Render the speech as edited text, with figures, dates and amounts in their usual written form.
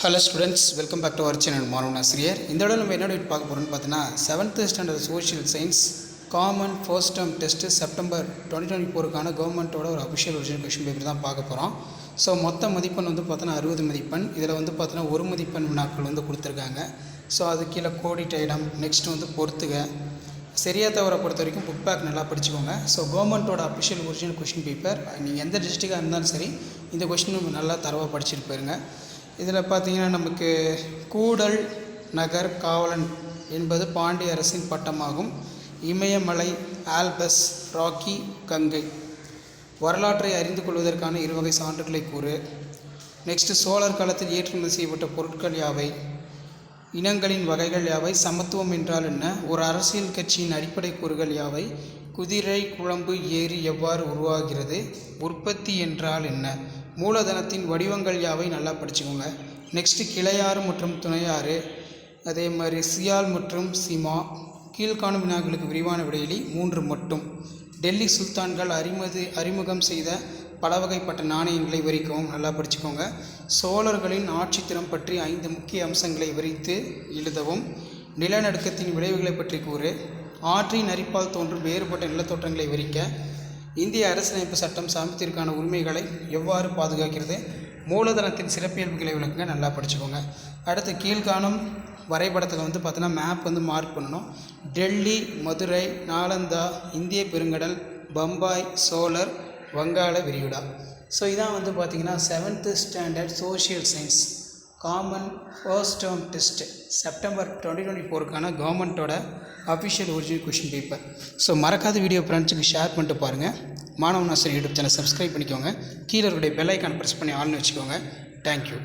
Hello students, welcome back to our channel Maanavan Aasiriyar. இந்த இடம் நம்ம என்ன பார்க்க போகிறோம்னு பார்த்தீங்கன்னா 7th standard social science common first term test September 2024க்கான கவர்மெண்ட்டோட ஒரு அஃபிஷியல் ஒரிஜினல் கொஷின் பேப்பர் தான் பார்க்க போகிறோம். ஸோ மொத்த மதிப்பெண் வந்து பார்த்தோன்னா 60 மதிப்பெண். இதில் வந்து பார்த்தோன்னா ஒரு மதிப்பெண் வினாக்கள் வந்து கொடுத்துருக்காங்க. ஸோ அது கீழே கோடிட்ட இடம், நெக்ஸ்ட் வந்து பொறுத்துக, சரியாக தவிர பொறுத்த வரைக்கும் புக் பேக் நல்லா படிச்சுக்கோங்க. ஸோ கவர்மெண்ட்டோட அஃபிஷியல் ஒரிஜினல் கொஷின் பேப்பர், நீங்கள் எந்த டிஸ்ட்ரிக்டாக இருந்தாலும் சரி இந்த கொஷின் நல்லா தரவாக படிச்சுட்டு போயிருங்க. இதில் பார்த்திங்கன்னா நமக்கு கூடல் நகர் காவலன் என்பது பாண்டிய அரசின் பட்டமாகும். இமயமலை, ஆல்பஸ், ராக்கி, கங்கை. வரலாற்றை அறிந்து கொள்வதற்கான 2 வகை சான்றுகளை கூறு. நெக்ஸ்ட்டு சோழர் காலத்தில் ஏற்றுமதி செய்யப்பட்ட பொருட்கள் யாவை? இனங்களின் வகைகள் யாவை? சமத்துவம் என்றால் என்ன? ஒரு அரசியல் கட்சியின் அடிப்படை கூறுகள் யாவை? குதிரை, குழம்பு, ஏரி எவ்வாறு உருவாகிறது? உற்பத்தி என்றால் என்ன? மூலதனத்தின் வடிவங்கள் யாவை? நல்லா படிச்சுக்கோங்க. நெக்ஸ்ட்டு கிளையாறு மற்றும் துணையாறு, அதே மாதிரி சியால் மற்றும் சிமா. கீழ்காணும் வினாக்களுக்கு விரிவான விடையிலி 3 மட்டும். டெல்லி சுல்தான்கள் அறிமுகம் செய்த பல வகைப்பட்ட நாணயங்களை விவரிக்கவும். நல்லா படிச்சுக்கோங்க. சோழர்களின் ஆட்சித்திறம் பற்றி 5 முக்கிய அம்சங்களை விவரித்து எழுதவும். நிலநடுக்கத்தின் விளைவுகளை பற்றி கூறு. ஆற்றின் அரிப்பால் தோன்றும் வேறுபட்ட நிலத்தோற்றங்களை விவரிக்க. இந்திய அரசியலமைப்பு சட்டம் சமத்திற்கான உரிமைகளை எவ்வாறு பாதுகாக்கிறது? மூலதனத்தின் சிறப்பியல்புகளை விளக்குங்க. நல்லா படிச்சுக்கோங்க. அடுத்து கீழ்காணும் வரைபடத்தில் வந்து பார்த்தீங்கன்னா மேப் வந்து மார்க் பண்ணணும். டெல்லி, மதுரை, நாலந்தா, இந்திய பெருங்கடல், பம்பாய், சோழர், வங்காள விரிகுடா. ஸோ இதான் வந்து பார்த்திங்கன்னா 7th standard social science common first term test September 2024க்கான கவர்மெண்ட்டோட official original question paper. So மறக்காத வீடியோ ஃப்ரெண்ட்ஸுக்கு ஷேர் பண்ணிட்டு பாருங்கள். மாணவன் ஆசிரியர் யூடியூப் சேனல் சப்ஸ்கிரைப் பண்ணிக்கோங்க. கீழே இருக்கிற பெல் ஐக்கான் ப்ரெஸ் பண்ணி ஆல்னு வச்சுக்கோங்க. தேங்க்யூ.